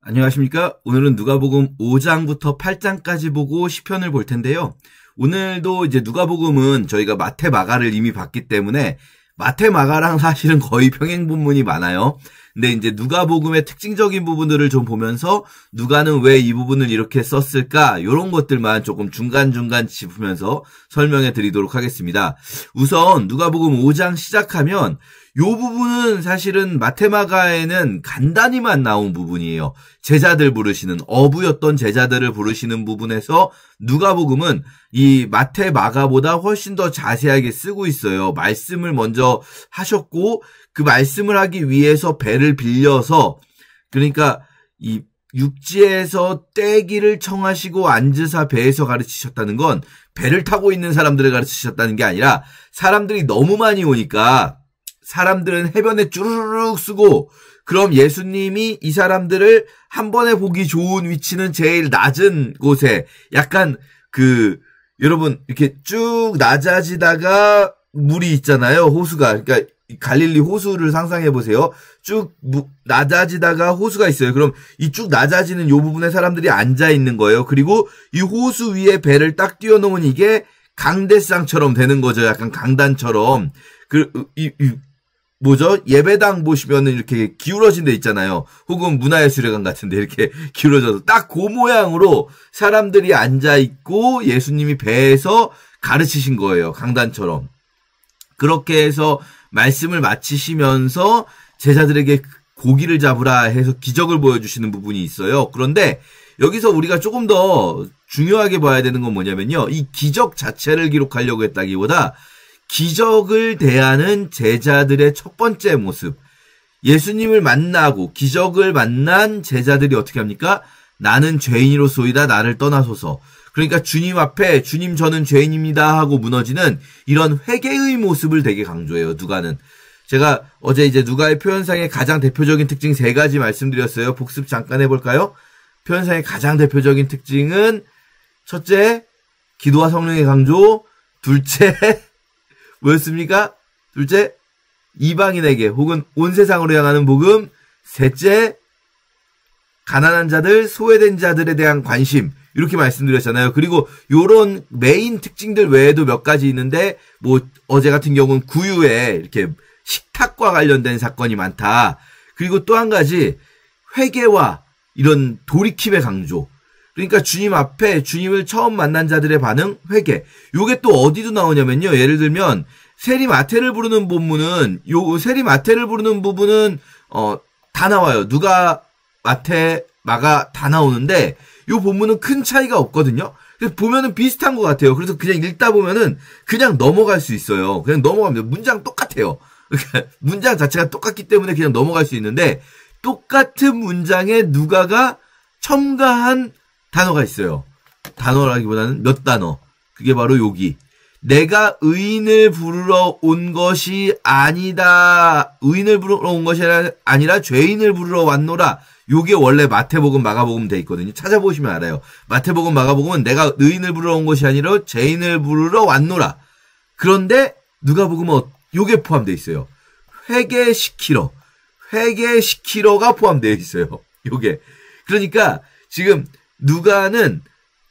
안녕하십니까? 오늘은 누가복음 5장부터 8장까지 보고 시편을 볼 텐데요. 오늘도 이제 누가복음은 저희가 마태, 마가를 이미 봤기 때문에 마태, 마가랑 사실은 거의 평행 본문이 많아요. 근데 이제 누가복음의 특징적인 부분들을 좀 보면서 누가는 왜 이 부분을 이렇게 썼을까? 이런 것들만 조금 중간중간 짚으면서 설명해 드리도록 하겠습니다. 우선 누가복음 5장 시작하면 이 부분은 사실은 마테마가에는 간단히만 나온 부분이에요. 제자들 부르시는, 어부였던 제자들을 부르시는 부분에서 누가복음은 이 마테마가보다 훨씬 더 자세하게 쓰고 있어요. 말씀을 먼저 하셨고 그 말씀을 하기 위해서 배를 빌려서, 그러니까 이 육지에서 떼기를 청하시고 앉으사 배에서 가르치셨다는 건 배를 타고 있는 사람들을 가르치셨다는 게 아니라 사람들이 너무 많이 오니까 사람들은 해변에 쭈르륵 쓰고, 그럼 예수님이 이 사람들을 한 번에 보기 좋은 위치는 제일 낮은 곳에, 약간 여러분 이렇게 쭉 낮아지다가 물이 있잖아요. 호수가. 그러니까 갈릴리 호수를 상상해 보세요. 쭉 낮아지다가 호수가 있어요. 그럼 이 쭉 낮아지는 요 부분에 사람들이 앉아 있는 거예요. 그리고 이 호수 위에 배를 딱 띄워놓으면 이게 강대상처럼 되는 거죠. 약간 강단처럼. 예배당 보시면은 이렇게 기울어진 데 있잖아요. 혹은 문화예술회관 같은데 이렇게 기울어져서 딱 그 모양으로 사람들이 앉아있고 예수님이 배에서 가르치신 거예요. 강단처럼. 그렇게 해서 말씀을 마치시면서 제자들에게 고기를 잡으라 해서 기적을 보여주시는 부분이 있어요. 그런데 여기서 우리가 조금 더 중요하게 봐야 되는 건 뭐냐면요. 이 기적 자체를 기록하려고 했다기보다 기적을 대하는 제자들의 첫 번째 모습. 예수님을 만나고 기적을 만난 제자들이 어떻게 합니까? 나는 죄인이로소이다, 나를 떠나소서. 그러니까 주님 앞에 주님 저는 죄인입니다 하고 무너지는 이런 회개의 모습을 되게 강조해요. 누가는. 제가 어제 이제 누가의 표현상의 가장 대표적인 특징 3가지 말씀드렸어요. 복습 잠깐 해볼까요? 표현상의 가장 대표적인 특징은 첫째, 기도와 성령의 강조. 둘째, 뭐였습니까? 둘째, 이방인에게 혹은 온 세상으로 향하는 복음. 셋째, 가난한 자들, 소외된 자들에 대한 관심. 이렇게 말씀드렸잖아요. 그리고 요런 메인 특징들 외에도 몇 가지 있는데, 어제 같은 경우는 구유에 이렇게 식탁과 관련된 사건이 많다. 그리고 또 한 가지, 회개와 이런 돌이킴의 강조. 그러니까 주님 앞에 주님을 처음 만난 자들의 반응, 회개. 요게 또 어디도 나오냐면요. 예를 들면 세리마태를 부르는 본문은 세리마태를 부르는 부분은 다 나와요. 누가, 마태, 마가 다 나오는데 요 본문은 큰 차이가 없거든요. 그래서 보면은 비슷한 것 같아요. 그래서 그냥 읽다 보면은 그냥 넘어갈 수 있어요. 그냥 넘어갑니다. 문장 똑같아요. 그러니까 문장 자체가 똑같기 때문에 그냥 넘어갈 수 있는데, 똑같은 문장에 누가가 첨가한 단어가 있어요. 단어라기보다는 몇 단어. 그게 바로 여기. 내가 의인을 부르러 온 것이 아니다. 의인을 부르러 온 것이 아니라 죄인을 부르러 왔노라. 요게 원래 마태복음, 마가복음 돼 있거든요. 찾아보시면 알아요. 마태복음, 마가복음은 내가 의인을 부르러 온 것이 아니라 죄인을 부르러 왔노라. 그런데 누가복음은 요게 포함되어 있어요. 회개시키러가 포함되어 있어요. 요게. 그러니까 지금 누가는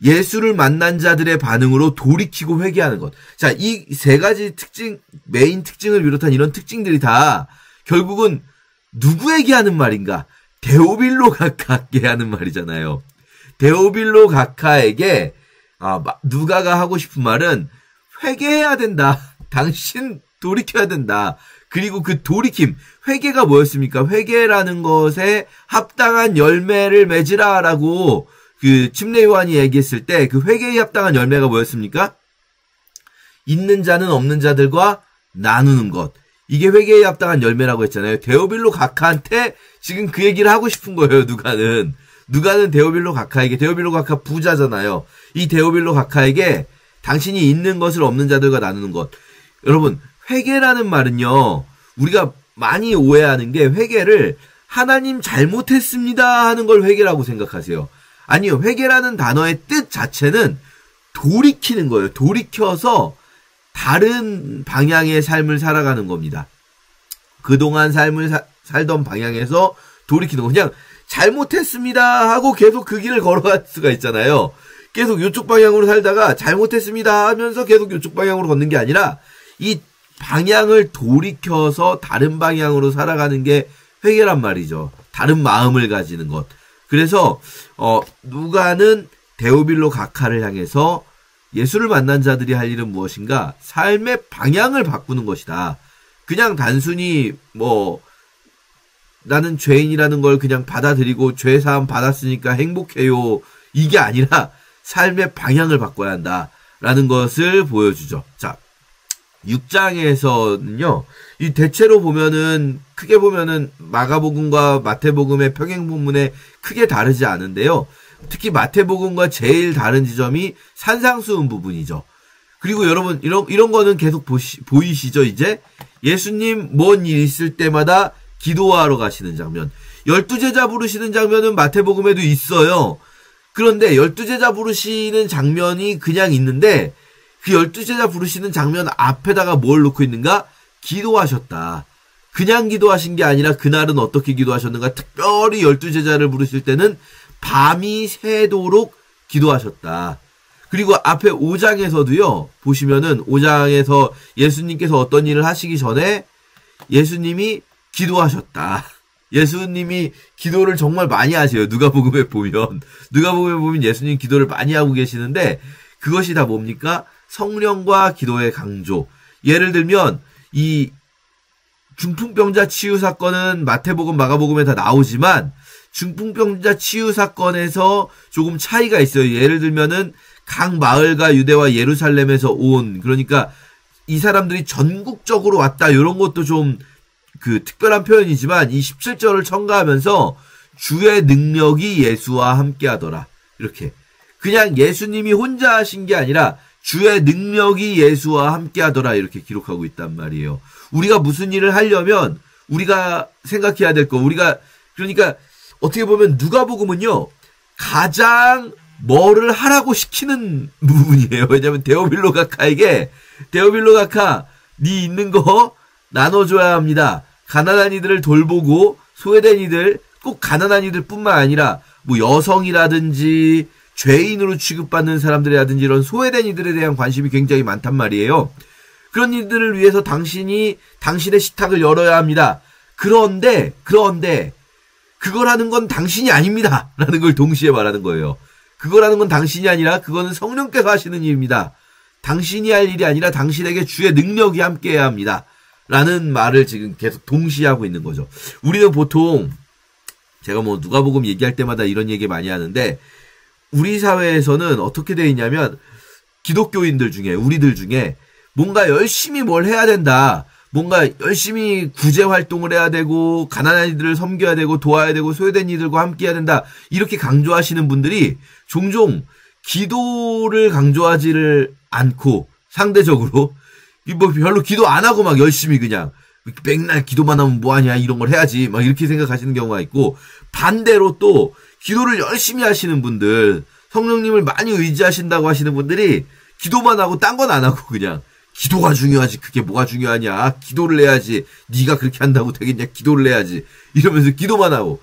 예수를 만난 자들의 반응으로 돌이키고 회개하는 것. 자, 이 3가지 특징, 메인 특징을 비롯한 이런 특징들이 다 결국은 누구에게 하는 말인가? 데오빌로 가카에게 하는 말이잖아요. 데오빌로 가카에게 누가가 하고 싶은 말은 회개해야 된다. 당신 돌이켜야 된다. 그리고 그 돌이킴, 회개가 뭐였습니까? 회개라는 것에 합당한 열매를 맺으라라고 그 침례 요한이 얘기했을 때 그 회개에 합당한 열매가 뭐였습니까? 있는 자는 없는 자들과 나누는 것. 이게 회개에 합당한 열매라고 했잖아요. 데오빌로 가카한테 지금 그 얘기를 하고 싶은 거예요. 누가는 데오빌로 가카에게, 데오빌로 가카 부자잖아요. 이 데오빌로 가카에게 당신이 있는 것을 없는 자들과 나누는 것. 여러분, 회개라는 말은요, 우리가 많이 오해하는 게 회개를 하나님 잘못했습니다 하는 걸 회개라고 생각하세요. 아니요. 회개라는 단어의 뜻 자체는 돌이키는 거예요. 돌이켜서 다른 방향의 삶을 살아가는 겁니다. 그동안 삶을 살던 방향에서 돌이키는 거. 그냥 잘못했습니다 하고 계속 그 길을 걸어갈 수가 있잖아요. 계속 이쪽 방향으로 살다가 잘못했습니다 하면서 계속 이쪽 방향으로 걷는 게 아니라 이 방향을 돌이켜서 다른 방향으로 살아가는 게 회개란 말이죠. 다른 마음을 가지는 것. 그래서 누가는 데오빌로 가카를 향해서 예수를 만난 자들이 할 일은 무엇인가? 삶의 방향을 바꾸는 것이다. 그냥 단순히 나는 죄인이라는 걸 그냥 받아들이고 죄사함 받았으니까 행복해요. 이게 아니라 삶의 방향을 바꿔야 한다라는 것을 보여주죠. 자, 6장에서는요. 이 대체로 보면은 크게 보면은 마가복음과 마태복음의 평행 본문에 크게 다르지 않은데요. 특히 마태복음과 제일 다른 지점이 산상수훈 부분이죠. 그리고 여러분 이런 거는 계속 보이시죠? 이제 예수님 뭔 일 있을 때마다 기도하러 가시는 장면. 12제자 부르시는 장면은 마태복음에도 있어요. 그런데 12제자 부르시는 장면이 그냥 있는데 그 12제자 부르시는 장면 앞에다가 뭘 놓고 있는가? 기도하셨다. 그냥 기도하신 게 아니라 그날은 어떻게 기도하셨는가? 특별히 12제자를 부르실 때는 밤이 새도록 기도하셨다. 그리고 앞에 5장에서도요. 보시면은 5장에서 예수님께서 어떤 일을 하시기 전에 예수님이 기도하셨다. 예수님이 기도를 정말 많이 하세요. 누가복음에 보면 예수님 기도를 많이 하고 계시는데 그것이 다 뭡니까? 성령과 기도의 강조. 예를 들면 이 중풍병자 치유 사건은 마태복음, 마가복음에 다 나오지만 중풍병자 치유 사건에서 조금 차이가 있어요. 예를 들면은 각 마을과 유대와 예루살렘에서 온, 그러니까 이 사람들이 전국적으로 왔다. 이런 것도 좀 특별한 표현이지만 이 17절을 첨가하면서 주의 능력이 예수와 함께 하더라. 이렇게. 그냥 예수님이 혼자 하신 게 아니라 주의 능력이 예수와 함께 하더라. 이렇게 기록하고 있단 말이에요. 우리가 무슨 일을 하려면 우리가 생각해야 될 거, 그러니까 어떻게 보면 누가복음은요, 가장 뭐를 하라고 시키는 부분이에요. 왜냐면 데오빌로 가카에게, 네 있는 거 나눠줘야 합니다. 가난한 이들을 돌보고, 소외된 이들, 꼭 가난한 이들 뿐만 아니라, 여성이라든지, 죄인으로 취급받는 사람들이라든지 이런 소외된 이들에 대한 관심이 굉장히 많단 말이에요. 그런 이들을 위해서 당신의 식탁을 열어야 합니다. 그런데, 그걸 하는 건 당신이 아닙니다. 라는 걸 동시에 말하는 거예요. 그거라는 건 당신이 아니라 그거는 성령께서 하시는 일입니다. 당신이 할 일이 아니라 당신에게 주의 능력이 함께해야 합니다. 라는 말을 지금 계속 동시에 하고 있는 거죠. 우리는 보통 제가 누가복음 얘기할 때마다 이런 얘기 많이 하는데 우리 사회에서는 어떻게 돼 있냐면 기독교인들 중에 우리들 중에 뭔가 열심히 뭘 해야 된다. 뭔가 열심히 구제 활동을 해야 되고 가난한 이들을 섬겨야 되고 도와야 되고 소외된 이들과 함께 해야 된다. 이렇게 강조하시는 분들이 종종 기도를 강조하지를 않고 상대적으로 별로 기도 안 하고 막 열심히 그냥 맨날 기도만 하면 뭐하냐 이런 걸 해야지 막 이렇게 생각하시는 경우가 있고 반대로 또 기도를 열심히 하시는 분들 성령님을 많이 의지하신다고 하시는 분들이 기도만 하고 딴 건 안 하고 그냥 기도가 중요하지 그게 뭐가 중요하냐 기도를 해야지 네가 그렇게 한다고 되겠냐 기도를 해야지 이러면서 기도만 하고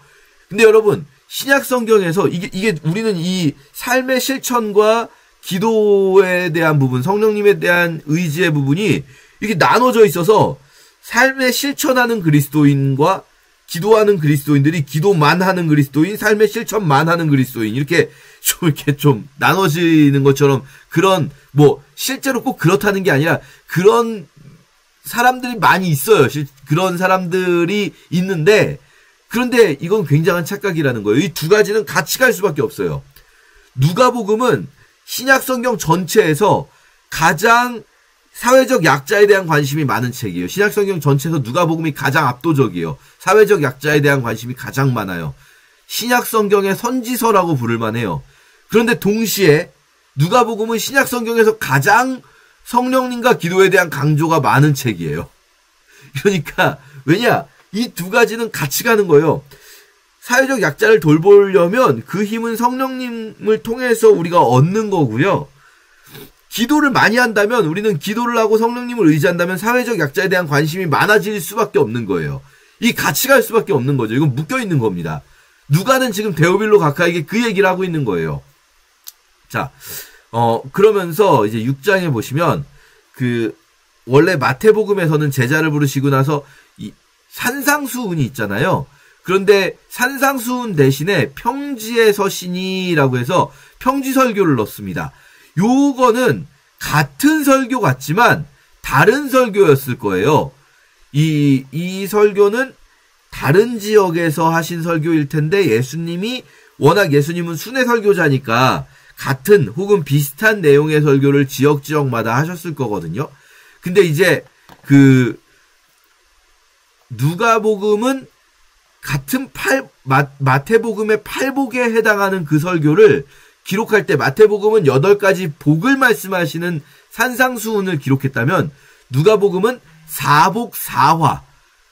근데 여러분 신약 성경에서 이게 우리는 이 삶의 실천과 기도에 대한 부분 성령님에 대한 의지의 부분이 이렇게 나눠져 있어서 삶의 실천하는 그리스도인과 기도하는 그리스도인들이 기도만 하는 그리스도인, 삶의 실천만 하는 그리스도인 이렇게 좀 나눠지는 것처럼 그런 실제로 꼭 그렇다는 게 아니라 그런 사람들이 많이 있어요. 그런 사람들이 있는데 그런데 이건 굉장한 착각이라는 거예요. 이 두 가지는 같이 갈 수밖에 없어요. 누가복음은 신약 성경 전체에서 가장 사회적 약자에 대한 관심이 많은 책이에요. 신약 성경 전체에서 누가복음이 가장 압도적이에요. 사회적 약자에 대한 관심이 가장 많아요. 신약 성경의 선지서라고 부를 만해요. 그런데 동시에 누가복음은 신약 성경에서 가장 성령님과 기도에 대한 강조가 많은 책이에요. 그러니까 왜냐? 이 두 가지는 같이 가는 거예요. 사회적 약자를 돌보려면 그 힘은 성령님을 통해서 우리가 얻는 거고요. 기도를 많이 한다면 우리는 기도를 하고 성령님을 의지한다면 사회적 약자에 대한 관심이 많아질 수밖에 없는 거예요. 이 같이 갈 수밖에 없는 거죠. 이건 묶여 있는 겁니다. 누가는 지금 데오빌로 가카에게 그 얘기를 하고 있는 거예요. 자, 그러면서 이제 6장에 보시면 원래 마태복음에서는 제자를 부르시고 나서 이 산상수훈이 있잖아요. 그런데 산상수훈 대신에 평지에 서시니라고 해서 평지설교를 넣습니다. 요거는 같은 설교 같지만 다른 설교였을 거예요. 이 설교는 다른 지역에서 하신 설교일 텐데 워낙 예수님은 순회 설교자니까 같은 혹은 비슷한 내용의 설교를 지역마다 하셨을 거거든요. 근데 이제 누가복음은 같은 마태복음의 8복에 해당하는 그 설교를 기록할 때 마태복음은 8가지 복을 말씀하시는 산상수훈을 기록했다면 누가복음은 4복 4화.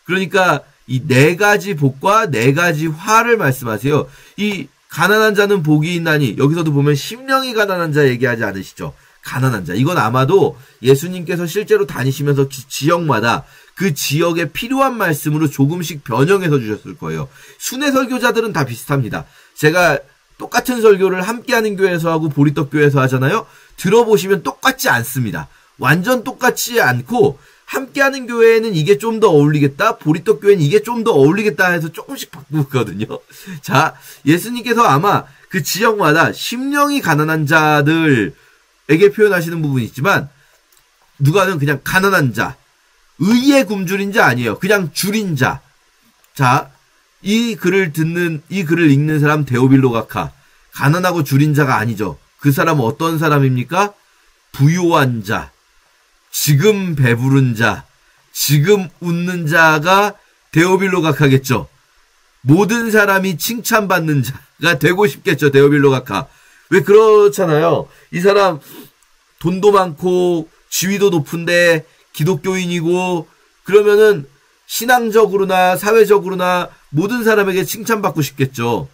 그러니까 이 4가지 복과 4가지 화를 말씀하세요. 이 가난한 자는 복이 있나니 여기서도 보면 심령이 가난한 자 얘기하지 않으시죠? 가난한 자. 이건 아마도 예수님께서 실제로 다니시면서 지역마다 그 지역에 필요한 말씀으로 조금씩 변형해서 주셨을 거예요. 순회 설교자들은 다 비슷합니다. 제가 똑같은 설교를 함께하는 교회에서 하고 보리떡 교회에서 하잖아요. 들어보시면 똑같지 않습니다. 완전 똑같지 않고 함께하는 교회에는 이게 좀 더 어울리겠다. 보리떡 교회는 이게 좀 더 어울리겠다 해서 조금씩 바꾸거든요. 자, 예수님께서 아마 그 지역마다 심령이 가난한 자들에게 표현하시는 부분이 있지만 누가는 그냥 가난한 자, 의의 굶주린 자 아니에요. 그냥 줄인 자. 자, 이 글을 읽는 사람 데오빌로 가카. 가난하고 줄인 자가 아니죠. 그 사람은 어떤 사람입니까? 부요한 자. 지금 배부른 자. 지금 웃는 자가 데오빌로 가카겠죠. 모든 사람이 칭찬받는 자가 되고 싶겠죠. 데오빌로 가카. 왜 그렇잖아요. 이 사람 돈도 많고 지위도 높은데 기독교인이고 그러면은 신앙적으로나 사회적으로나 모든 사람에게 칭찬받고 싶겠죠.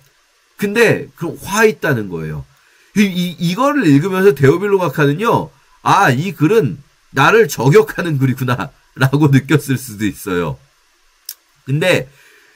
근데 그럼 화 있다는 거예요. 이거를 읽으면서 데오빌로 가카는요. 아, 이 글은 나를 저격하는 글이구나 라고 느꼈을 수도 있어요. 근데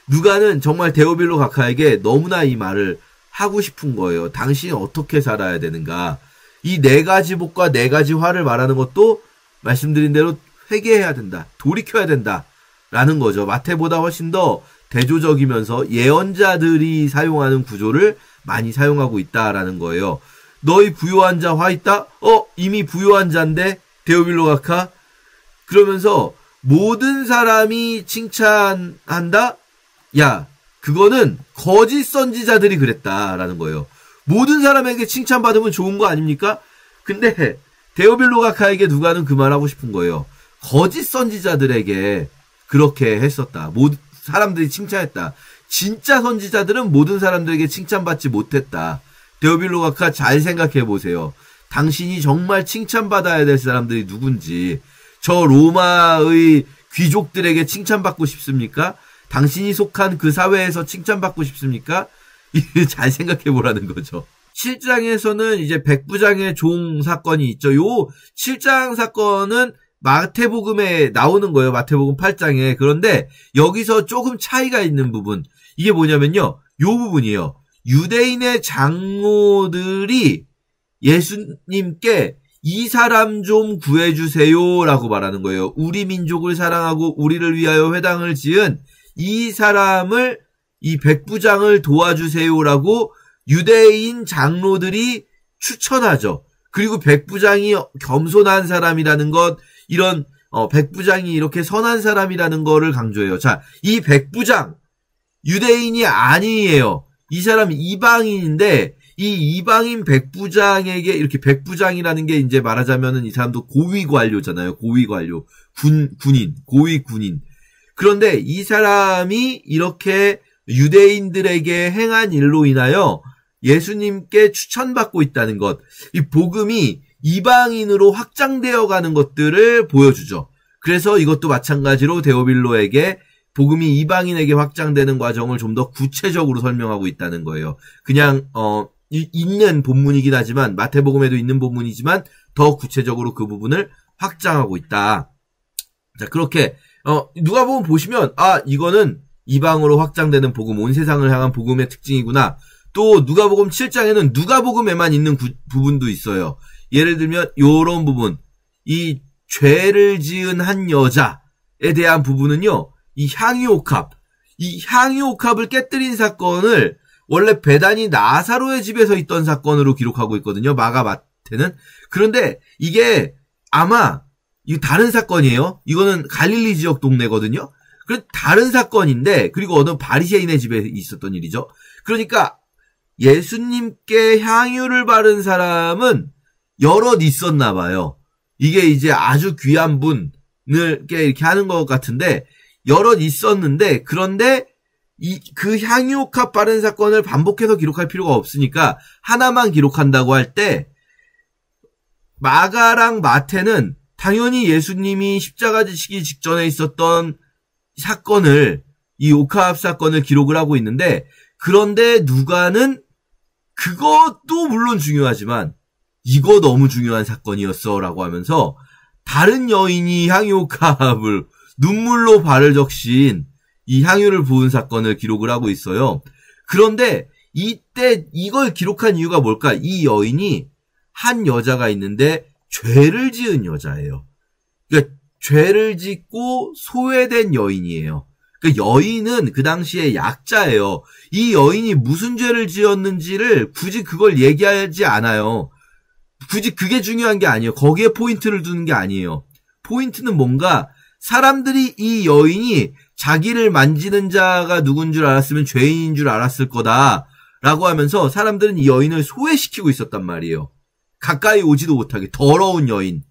누가는 정말 데오빌로 가카에게 너무나 이 말을 하고 싶은 거예요. 당신이 어떻게 살아야 되는가. 이 4가지 복과 4가지 화를 말하는 것도 말씀드린 대로 회개해야 된다. 돌이켜야 된다. 라는 거죠. 마태보다 훨씬 더 대조적이면서 예언자들이 사용하는 구조를 많이 사용하고 있다라는 거예요. 너희 부요한 자 화 있다? 이미 부요한 자인데 데오빌로 가카? 그러면서 모든 사람이 칭찬한다? 야, 그거는 거짓 선지자들이 그랬다라는 거예요. 모든 사람에게 칭찬받으면 좋은 거 아닙니까? 근데 데오빌로 가카에게 누가는 그 말하고 싶은 거예요. 거짓 선지자들에게 그렇게 했었다. 사람들이 칭찬했다. 진짜 선지자들은 모든 사람들에게 칭찬받지 못했다. 데오빌로 가카 잘 생각해 보세요. 당신이 정말 칭찬받아야 될 사람들이 누군지. 저 로마의 귀족들에게 칭찬받고 싶습니까? 당신이 속한 그 사회에서 칭찬받고 싶습니까? 잘 생각해 보라는 거죠. 7장에서는 이제 백부장의 종 사건이 있죠. 요 7장 사건은 마태복음에 나오는 거예요. 마태복음 8장에. 그런데 여기서 조금 차이가 있는 부분. 이게 뭐냐면요. 요 부분이에요. 유대인의 장로들이 예수님께 이 사람 좀 구해주세요 라고 말하는 거예요. 우리 민족을 사랑하고 우리를 위하여 회당을 지은 이 사람을, 이 백부장을 도와주세요라고 유대인 장로들이 추천하죠. 그리고 백부장이 겸손한 사람이라는 것, 이런 백부장이 이렇게 선한 사람이라는 거를 강조해요. 자, 이 백부장 유대인이 아니에요. 이 사람이 이방인인데 이 이방인 백부장에게 이렇게 백부장이라는 게 이제 말하자면은 이 사람도 고위 관료잖아요. 고위 관료, 군인, 고위 군인. 그런데 이 사람이 이렇게 유대인들에게 행한 일로 인하여 예수님께 추천받고 있다는 것, 이 복음이 이방인으로 확장되어 가는 것들을 보여주죠. 그래서 이것도 마찬가지로 데오빌로에게 복음이 이방인에게 확장되는 과정을 좀 더 구체적으로 설명하고 있다는 거예요. 그냥 있는 본문이긴 하지만 마태복음에도 있는 본문이지만 더 구체적으로 그 부분을 확장하고 있다. 자, 그렇게 누가복음 보시면 이거는 이방으로 확장되는 복음, 온 세상을 향한 복음의 특징이구나. 또 누가복음 7장에는 누가복음에만 있는 부분도 있어요. 예를 들면 요런 부분, 이 죄를 지은 한 여자에 대한 부분은요, 이 향유옥합을 깨뜨린 사건을 원래 베다니 나사로의 집에서 있던 사건으로 기록하고 있거든요. 마가 마태는. 그런데 이게 아마 이거 다른 사건이에요. 이거는 갈릴리 지역 동네거든요. 다른 사건인데, 그리고 어느 바리새인의 집에 있었던 일이죠. 그러니까 예수님께 향유를 바른 사람은 여럿 있었나 봐요. 이게 이제 아주 귀한 분을 이렇게 하는 것 같은데 여럿 있었는데, 그런데 그 향유옥합 바른 사건을 반복해서 기록할 필요가 없으니까 하나만 기록한다고 할 때 마가랑 마태는 당연히 예수님이 십자가 지시기 직전에 있었던 사건을, 이 옥합 사건을 기록을 하고 있는데, 그런데 누가는 그것도 물론 중요하지만 이거 너무 중요한 사건이었어 라고 하면서 다른 여인이 향유옥합을 눈물로 발을 적신 이 향유를 부은 사건을 기록을 하고 있어요. 그런데 이때 이걸 기록한 이유가 뭘까? 이 여인이 한 여자가 있는데 죄를 지은 여자예요. 그러니까 죄를 짓고 소외된 여인이에요. 그러니까 여인은 그 당시에 약자예요. 이 여인이 무슨 죄를 지었는지를 굳이 그걸 얘기하지 않아요. 굳이 그게 중요한 게 아니에요. 거기에 포인트를 두는 게 아니에요. 포인트는 뭔가 사람들이 이 여인이 자기를 만지는 자가 누군 줄 알았으면 죄인인 줄 알았을 거다라고 하면서 사람들은 이 여인을 소외시키고 있었단 말이에요. 가까이 오지도 못하게, 더러운 여인.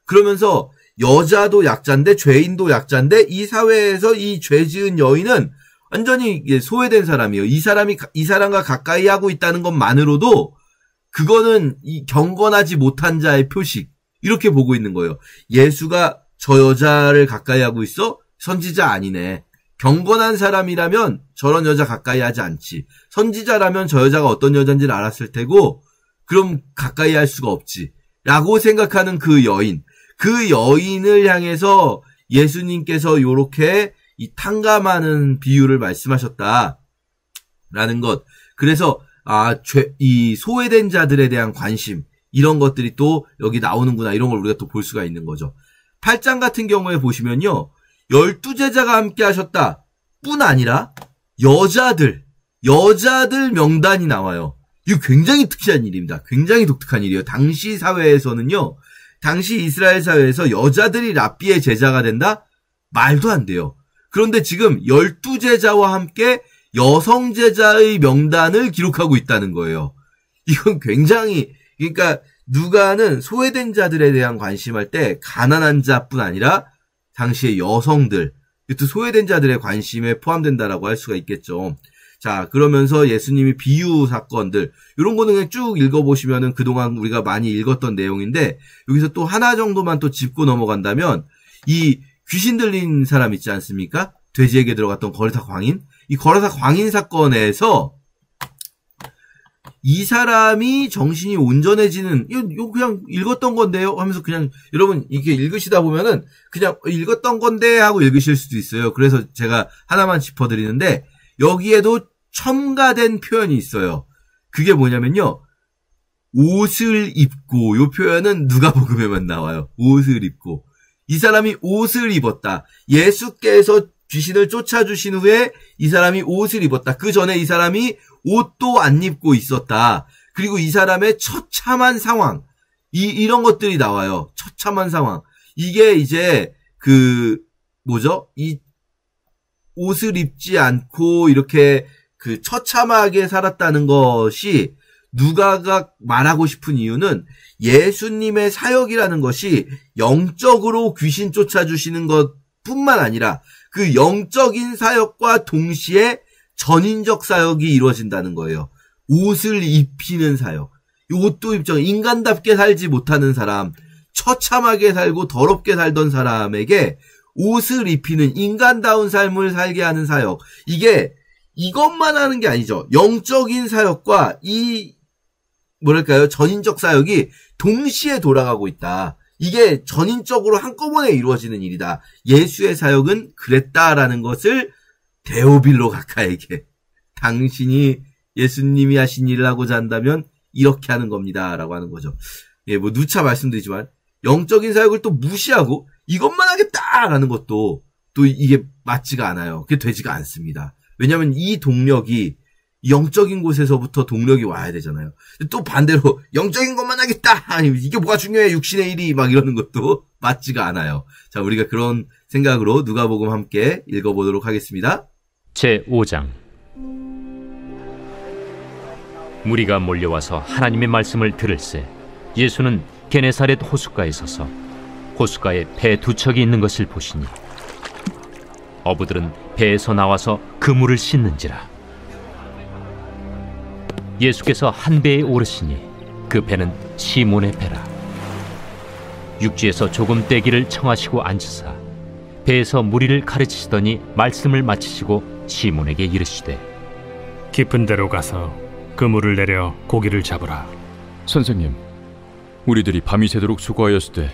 그러면서 여자도 약자인데 죄인도 약자인데 이 사회에서 이 죄 지은 여인은 완전히 소외된 사람이에요. 이 사람과 가까이 하고 있다는 것만으로도 그거는 이 경건하지 못한 자의 표식, 이렇게 보고 있는 거예요. 예수가 저 여자를 가까이 하고 있어? 선지자 아니네. 경건한 사람이라면 저런 여자 가까이 하지 않지. 선지자라면 저 여자가 어떤 여자인지를 알았을 테고 그럼 가까이 할 수가 없지 라고 생각하는 그 여인을 향해서 예수님께서 요렇게 이 탕감하는 비유를 말씀하셨다라는 것. 그래서 이 소외된 자들에 대한 관심, 이런 것들이 또 여기 나오는구나, 이런 걸 우리가 또 볼 수가 있는 거죠. 8장 같은 경우에 보시면요, 12제자가 함께 하셨다 뿐 아니라 여자들 명단이 나와요. 이거 굉장히 특이한 일입니다. 굉장히 독특한 일이에요. 당시 사회에서는요, 당시 이스라엘 사회에서 여자들이 랍비의 제자가 된다? 말도 안 돼요. 그런데 지금 12제자와 함께 여성 제자의 명단을 기록하고 있다는 거예요. 이건 굉장히, 그러니까 누가는 소외된 자들에 대한 관심할 때 가난한 자뿐 아니라 당시의 여성들, 또 소외된 자들의 관심에 포함된다라고 할 수가 있겠죠. 자, 그러면서 예수님이 비유 사건들, 이런 거는 그냥 쭉 읽어보시면은 그동안 우리가 많이 읽었던 내용인데, 여기서 또 하나 정도만 또 짚고 넘어간다면, 이 귀신 들린 사람 있지 않습니까? 돼지에게 들어갔던 거르사 광인. 이 거르사 광인 사건에서 이 사람이 정신이 온전해지는, 이거 그냥 읽었던 건데요? 하면서 그냥 여러분 이렇게 읽으시다 보면은 그냥 읽었던 건데 하고 읽으실 수도 있어요. 그래서 제가 하나만 짚어드리는데, 여기에도 첨가된 표현이 있어요. 그게 뭐냐면요, 옷을 입고, 요 표현은 누가복음에만 나와요. 옷을 입고. 이 사람이 옷을 입었다. 예수께서 귀신을 쫓아주신 후에 이 사람이 옷을 입었다. 그 전에 이 사람이 옷도 안 입고 있었다. 그리고 이 사람의 처참한 상황, 이런 것들이 나와요. 처참한 상황. 이게 이제 이 옷을 입지 않고 이렇게 처참하게 살았다는 것이 누가가 말하고 싶은 이유는 예수님의 사역이라는 것이 영적으로 귀신 쫓아주시는 것뿐만 아니라 그 영적인 사역과 동시에 전인적 사역이 이루어진다는 거예요. 옷을 입히는 사역. 이 옷도 입죠. 인간답게 살지 못하는 사람, 처참하게 살고 더럽게 살던 사람에게 옷을 입히는 인간다운 삶을 살게 하는 사역. 이게 이것만 하는 게 아니죠. 영적인 사역과 전인적 사역이 동시에 돌아가고 있다. 이게 전인적으로 한꺼번에 이루어지는 일이다. 예수의 사역은 그랬다라는 것을 데오빌로 가카에게 당신이 예수님이 하신 일을 하고자 한다면 이렇게 하는 겁니다. 라고 하는 거죠. 예, 뭐 누차 말씀드리지만 영적인 사역을 또 무시하고 이것만 하겠다라는 것도 또 이게 맞지가 않아요. 그게 되지가 않습니다. 왜냐하면 이 동력이 영적인 곳에서부터 동력이 와야 되잖아요. 또 반대로 영적인 것만 하겠다! 이게 뭐가 중요해? 육신의 일이 막 이러는 것도 맞지가 않아요. 자, 우리가 그런 생각으로 누가복음 함께 읽어보도록 하겠습니다. 제5장. 무리가 몰려와서 하나님의 말씀을 들을새 예수는 게네사렛 호숫가에 서서 호숫가에 배 두 척이 있는 것을 보시니 어부들은 배에서 나와서 그물을 씻는지라. 예수께서 한 배에 오르시니 그 배는 시몬의 배라. 육지에서 조금 떼기를 청하시고 앉으사 배에서 무리를 가르치시더니 말씀을 마치시고 시몬에게 이르시되 깊은 데로 가서 그물을 내려 고기를 잡으라. 선생님, 우리들이 밤이 새도록 수고하였을 때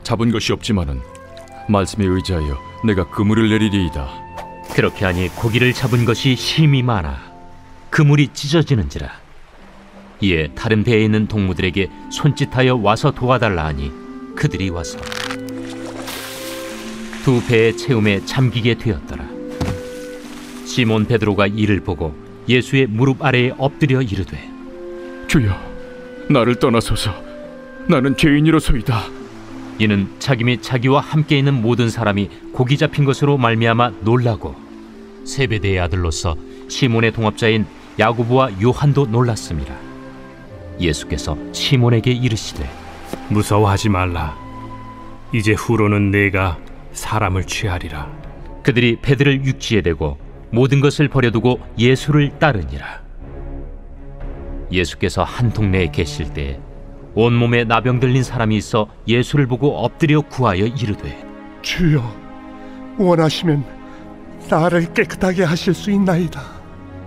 잡은 것이 없지만은 말씀에 의지하여 내가 그물을 내리리이다. 그렇게 하니 고기를 잡은 것이 심히 많아 그물이 찢어지는지라. 이에 다른 배에 있는 동무들에게 손짓하여 와서 도와달라 하니 그들이 와서 두 배의 채움에 잠기게 되었더라. 시몬 베드로가 이를 보고 예수의 무릎 아래에 엎드려 이르되 주여, 나를 떠나소서. 나는 죄인이로소이다. 이는 자기 및 자기와 함께 있는 모든 사람이 고기 잡힌 것으로 말미암아 놀라고 세베대의 아들로서 시몬의 동업자인 야고보와 요한도 놀랐습니다. 예수께서 시몬에게 이르시되 무서워하지 말라. 이제 후로는 내가 사람을 취하리라. 그들이 배들을 육지에 대고 모든 것을 버려두고 예수를 따르니라. 예수께서 한 동네에 계실 때에 온몸에 나병 들린 사람이 있어 예수를 보고 엎드려 구하여 이르되 주여, 원하시면 나를 깨끗하게 하실 수 있나이다.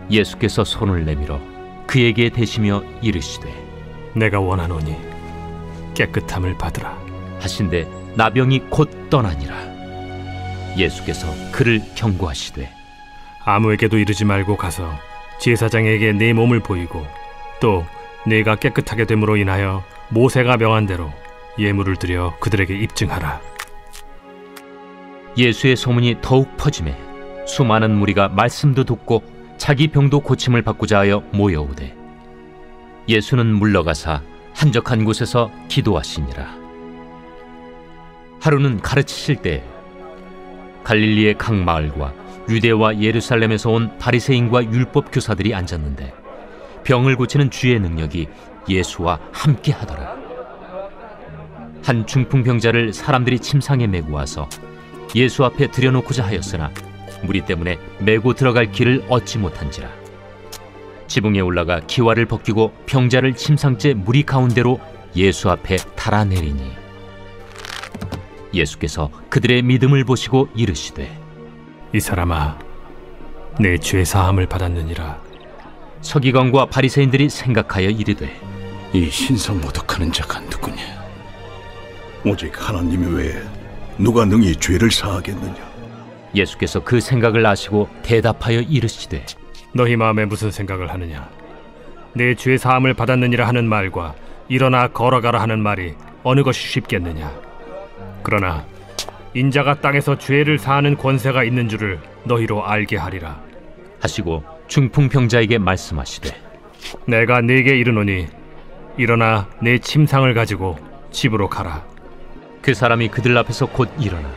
예수께서 손을 내밀어 그에게 대시며 이르시되 내가 원하노니 깨끗함을 받으라 하신대 나병이 곧 떠나니라. 예수께서 그를 경고하시되 아무에게도 이르지 말고 가서 제사장에게 내 몸을 보이고 또 내가 깨끗하게 됨으로 인하여 모세가 명한 대로 예물을 드려 그들에게 입증하라. 예수의 소문이 더욱 퍼지매 수많은 무리가 말씀도 듣고 자기 병도 고침을 받고자 하여 모여오되 예수는 물러가사 한적한 곳에서 기도하시니라. 하루는 가르치실 때 갈릴리의 각 마을과 유대와 예루살렘에서 온 바리새인과 율법 교사들이 앉았는데 병을 고치는 주의 능력이 예수와 함께 하더라. 한 중풍병자를 사람들이 침상에 메고 와서 예수 앞에 들여놓고자 하였으나 무리 때문에 메고 들어갈 길을 얻지 못한지라. 지붕에 올라가 기와를 벗기고 병자를 침상째 무리 가운데로 예수 앞에 달아내리니 예수께서 그들의 믿음을 보시고 이르시되 이 사람아, 내 죄 사함을 받았느니라. 서기관과 바리새인들이 생각하여 이르되 이 신성모독하는 자가 누구냐? 오직 하나님 외에 누가 능히 죄를 사하겠느냐? 예수께서 그 생각을 아시고 대답하여 이르시되 너희 마음에 무슨 생각을 하느냐? 내 죄 사함을 받았느니라 하는 말과 일어나 걸어가라 하는 말이 어느 것이 쉽겠느냐? 그러나 인자가 땅에서 죄를 사하는 권세가 있는 줄을 너희로 알게 하리라 하시고 중풍병자에게 말씀하시되 내가 네게 이르노니 일어나 내 침상을 가지고 집으로 가라. 그 사람이 그들 앞에서 곧 일어나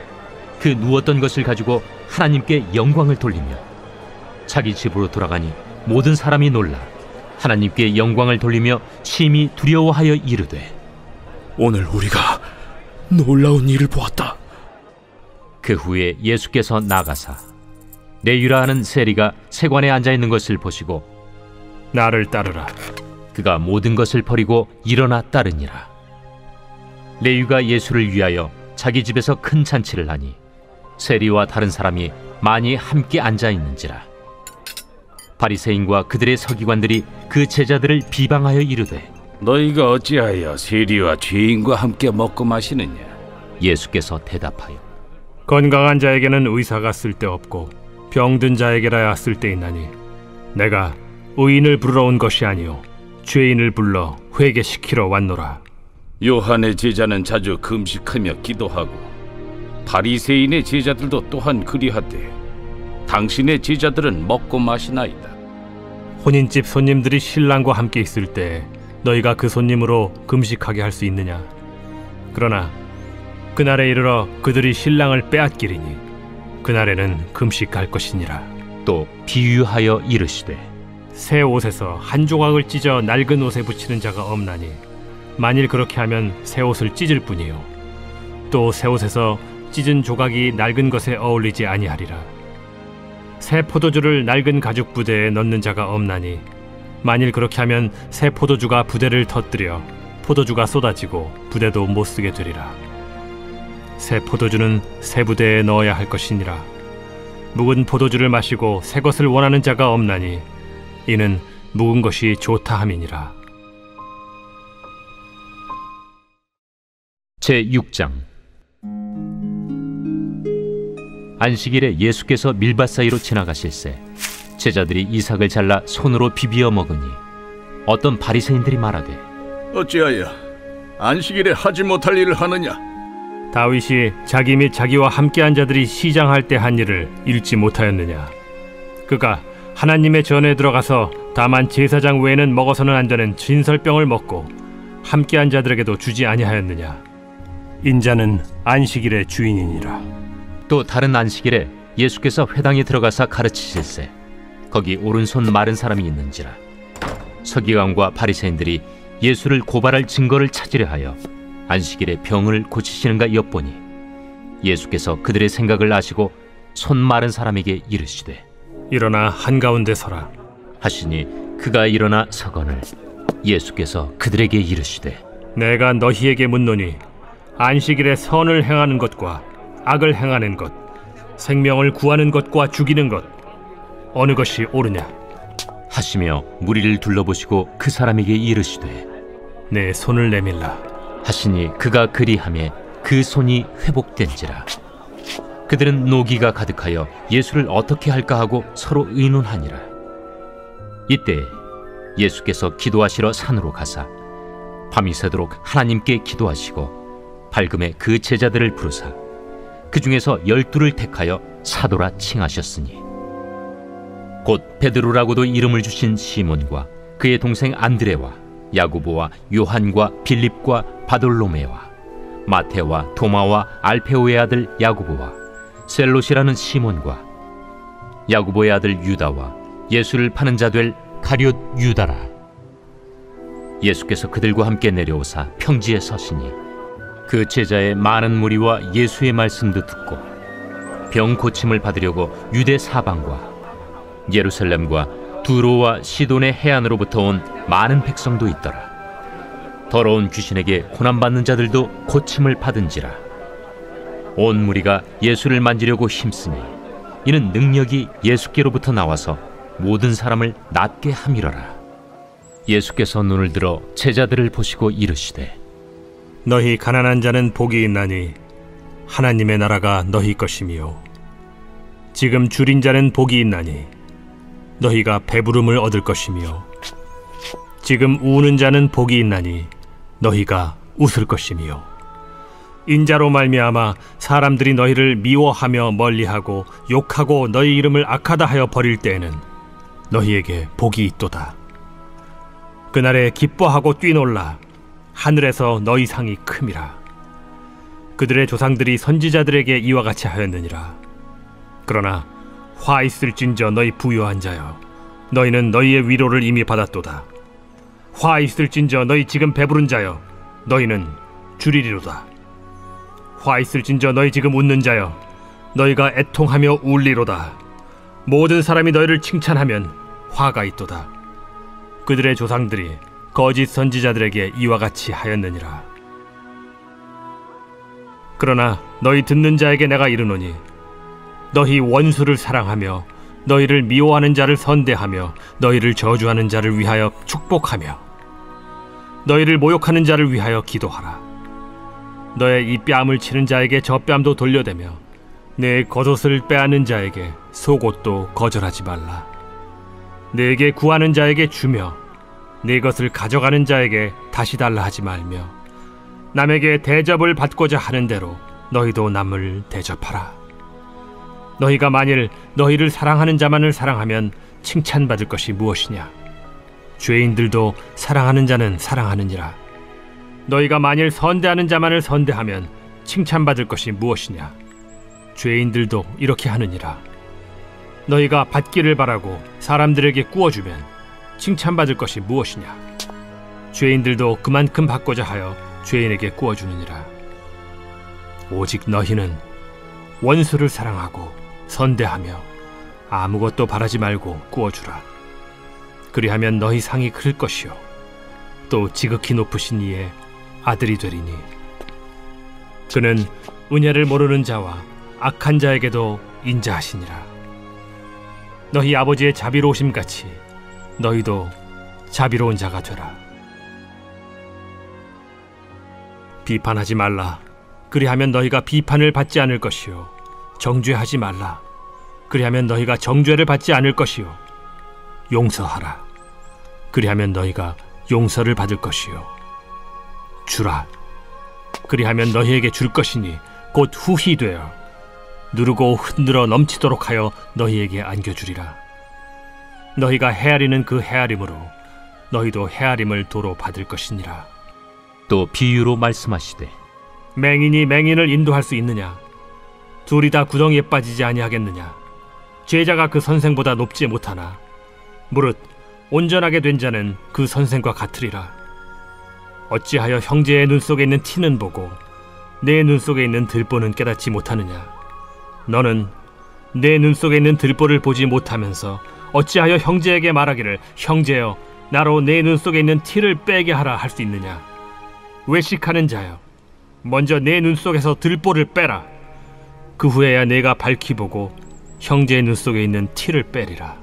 그 누웠던 것을 가지고 하나님께 영광을 돌리며 자기 집으로 돌아가니 모든 사람이 놀라 하나님께 영광을 돌리며 심히 두려워하여 이르되 오늘 우리가 놀라운 일을 보았다. 그 후에 예수께서 나가사 네유라 하는 세리가 세관에 앉아있는 것을 보시고 나를 따르라. 그가 모든 것을 버리고 일어나 따르니라. 레위가 예수를 위하여 자기 집에서 큰 잔치를 하니 세리와 다른 사람이 많이 함께 앉아있는지라. 바리새인과 그들의 서기관들이 그 제자들을 비방하여 이르되 너희가 어찌하여 세리와 죄인과 함께 먹고 마시느냐? 예수께서 대답하여 건강한 자에게는 의사가 쓸데없고 병든 자에게라야 쓸데있나니 내가 의인을 부르러 온 것이 아니요 죄인을 불러 회개시키러 왔노라. 요한의 제자는 자주 금식하며 기도하고 바리새인의 제자들도 또한 그리하되 당신의 제자들은 먹고 마시나이다. 혼인집 손님들이 신랑과 함께 있을 때 너희가 그 손님으로 금식하게 할 수 있느냐? 그러나 그날에 이르러 그들이 신랑을 빼앗기리니 그날에는 금식할 것이니라. 또 비유하여 이르시되 새 옷에서 한 조각을 찢어 낡은 옷에 붙이는 자가 없나니 만일 그렇게 하면 새 옷을 찢을 뿐이요 또 새 옷에서 찢은 조각이 낡은 것에 어울리지 아니하리라. 새 포도주를 낡은 가죽 부대에 넣는 자가 없나니 만일 그렇게 하면 새 포도주가 부대를 터뜨려 포도주가 쏟아지고 부대도 못 쓰게 되리라. 새 포도주는 새 부대에 넣어야 할 것이니라. 묵은 포도주를 마시고 새 것을 원하는 자가 없나니 이는 묵은 것이 좋다 함이니라. 제6장. 안식일에 예수께서 밀밭 사이로 지나가실새 제자들이 이삭을 잘라 손으로 비비어 먹으니 어떤 바리새인들이 말하되 어찌하여 안식일에 하지 못할 일을 하느냐? 다윗이 자기 및 자기와 함께한 자들이 시장할 때 한 일을 읽지 못하였느냐? 그가 하나님의 전에 들어가서 다만 제사장 외에는 먹어서는 안 되는 진설병을 먹고 함께한 자들에게도 주지 아니하였느냐? 인자는 안식일의 주인이니라. 또 다른 안식일에 예수께서 회당에 들어가사 가르치실새 거기 오른손 마른 사람이 있는지라. 서기관과 바리새인들이 예수를 고발할 증거를 찾으려 하여 안식일에 병을 고치시는가 엿보니 예수께서 그들의 생각을 아시고 손 마른 사람에게 이르시되 일어나 한가운데 서라 하시니 그가 일어나 서거늘 예수께서 그들에게 이르시되 내가 너희에게 묻노니 안식일에 선을 행하는 것과 악을 행하는 것, 생명을 구하는 것과 죽이는 것 어느 것이 옳으냐? 하시며 무리를 둘러보시고 그 사람에게 이르시되 내 손을 내밀라 하시니 그가 그리하매 그 손이 회복된지라. 그들은 노기가 가득하여 예수를 어떻게 할까 하고 서로 의논하니라. 이때 예수께서 기도하시러 산으로 가사 밤이 새도록 하나님께 기도하시고 밝음에 그 제자들을 부르사 그 중에서 12를 택하여 사도라 칭하셨으니 곧 베드로라고도 이름을 주신 시몬과 그의 동생 안드레와 야고보와 요한과 빌립과 바돌로메와 마테와 도마와 알페오의 아들 야고보와 셀롯이라는 시몬과 야고보의 아들 유다와 예수를 파는 자 될 가룟 유다라. 예수께서 그들과 함께 내려오사 평지에 서시니 그 제자의 많은 무리와 예수의 말씀도 듣고 병 고침을 받으려고 유대 사방과 예루살렘과 두로와 시돈의 해안으로부터 온 많은 백성도 있더라. 더러운 귀신에게 고난받는 자들도 고침을 받은지라. 온 무리가 예수를 만지려고 힘쓰니 이는 능력이 예수께로부터 나와서 모든 사람을 낫게 함이러라. 예수께서 눈을 들어 제자들을 보시고 이르시되 너희 가난한 자는 복이 있나니 하나님의 나라가 너희 것이며 지금 줄인 자는 복이 있나니 너희가 배부름을 얻을 것이며 지금 우는 자는 복이 있나니 너희가 웃을 것이며 인자로 말미암아 사람들이 너희를 미워하며 멀리하고 욕하고 너희 이름을 악하다 하여 버릴 때에는 너희에게 복이 있도다. 그날에 기뻐하고 뛰놀라 하늘에서 너희 상이 큼이라. 그들의 조상들이 선지자들에게 이와 같이 하였느니라. 그러나 화 있을진저 너희 부요한 자여 너희는 너희의 위로를 이미 받았도다. 화 있을진저 너희 지금 배부른 자여 너희는 줄이리로다. 화 있을진저 너희 지금 웃는 자여 너희가 애통하며 울리로다. 모든 사람이 너희를 칭찬하면 화가 있도다. 그들의 조상들이 거짓 선지자들에게 이와 같이 하였느니라. 그러나 너희 듣는 자에게 내가 이르노니 너희 원수를 사랑하며 너희를 미워하는 자를 선대하며 너희를 저주하는 자를 위하여 축복하며 너희를 모욕하는 자를 위하여 기도하라. 너의 이 뺨을 치는 자에게 저 뺨도 돌려대며 내 겉옷을 빼앗는 자에게 속옷도 거절하지 말라. 내게 구하는 자에게 주며 내 것을 가져가는 자에게 다시 달라 하지 말며 남에게 대접을 받고자 하는 대로 너희도 남을 대접하라. 너희가 만일 너희를 사랑하는 자만을 사랑하면 칭찬받을 것이 무엇이냐? 죄인들도 사랑하는 자는 사랑하느니라. 너희가 만일 선대하는 자만을 선대하면 칭찬받을 것이 무엇이냐? 죄인들도 이렇게 하느니라. 너희가 받기를 바라고 사람들에게 구워주면 칭찬받을 것이 무엇이냐? 죄인들도 그만큼 받고자 하여 죄인에게 구워주느니라. 오직 너희는 원수를 사랑하고 선대하며 아무것도 바라지 말고 구워주라. 그리하면 너희 상이 클 것이요 또 지극히 높으신 이의 아들이 되리니 그는 은혜를 모르는 자와 악한 자에게도 인자하시니라. 너희 아버지의 자비로우심같이 너희도 자비로운 자가 되라. 비판하지 말라. 그리하면 너희가 비판을 받지 않을 것이요 정죄하지 말라. 그리하면 너희가 정죄를 받지 않을 것이요 용서하라. 그리하면 너희가 용서를 받을 것이요 주라. 그리하면 너희에게 줄 것이니 곧 후히 되어 누르고 흔들어 넘치도록 하여 너희에게 안겨주리라. 너희가 헤아리는 그 헤아림으로 너희도 헤아림을 도로 받을 것이니라. 또 비유로 말씀하시되 맹인이 맹인을 인도할 수 있느냐? 둘이 다 구덩이에 빠지지 아니하겠느냐? 제자가 그 선생보다 높지 못하나 무릇 온전하게 된 자는 그 선생과 같으리라. 어찌하여 형제의 눈 속에 있는 티는 보고 내 눈 속에 있는 들보는 깨닫지 못하느냐? 너는 내 눈 속에 있는 들보를 보지 못하면서 어찌하여 형제에게 말하기를 형제여 나로 내 눈 속에 있는 티를 빼게 하라 할 수 있느냐? 외식하는 자여 먼저 내 눈 속에서 들보를 빼라. 그 후에야 내가 밝히 보고 형제의 눈 속에 있는 티를 빼리라.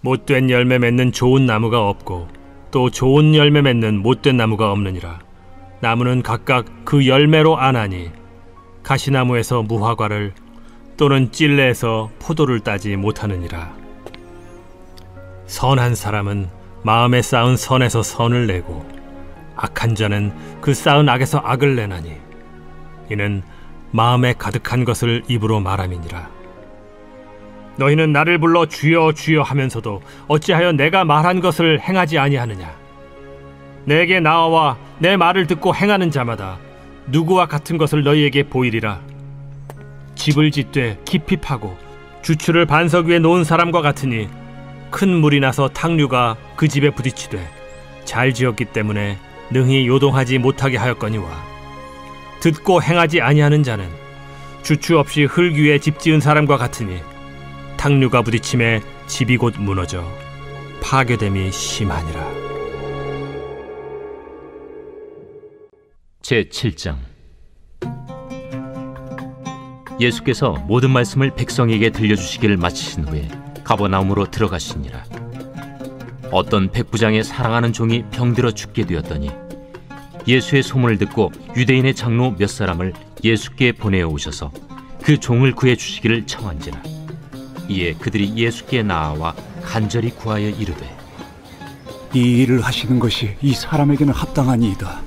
못된 열매 맺는 좋은 나무가 없고 또 좋은 열매 맺는 못된 나무가 없느니라. 나무는 각각 그 열매로 아나니 가시나무에서 무화과를 또는 찔레에서 포도를 따지 못하느니라. 선한 사람은 마음에 쌓은 선에서 선을 내고 악한 자는 그 쌓은 악에서 악을 내나니 이는 마음에 가득한 것을 입으로 말함이니라. 너희는 나를 불러 주여 주여 하면서도 어찌하여 내가 말한 것을 행하지 아니하느냐? 내게 나와 내 말을 듣고 행하는 자마다 누구와 같은 것을 너희에게 보이리라. 집을 짓되 깊이 파고 주추를 반석 위에 놓은 사람과 같으니 큰 물이 나서 탕류가 그 집에 부딪히되 잘 지었기 때문에 능히 요동하지 못하게 하였거니와 듣고 행하지 아니하는 자는 주추 없이 흙 위에 집 지은 사람과 같으니 탕류가 부딪힘에 집이 곧 무너져 파괴됨이 심하니라. 제7장. 예수께서 모든 말씀을 백성에게 들려주시기를 마치신 후에 가버나움으로 들어가시니라. 어떤 백부장의 사랑하는 종이 병들어 죽게 되었더니 예수의 소문을 듣고 유대인의 장로 몇 사람을 예수께 보내어 오셔서 그 종을 구해 주시기를 청한지라. 이에 그들이 예수께 나아와 간절히 구하여 이르되 이 일을 하시는 것이 이 사람에게는 합당하니이다.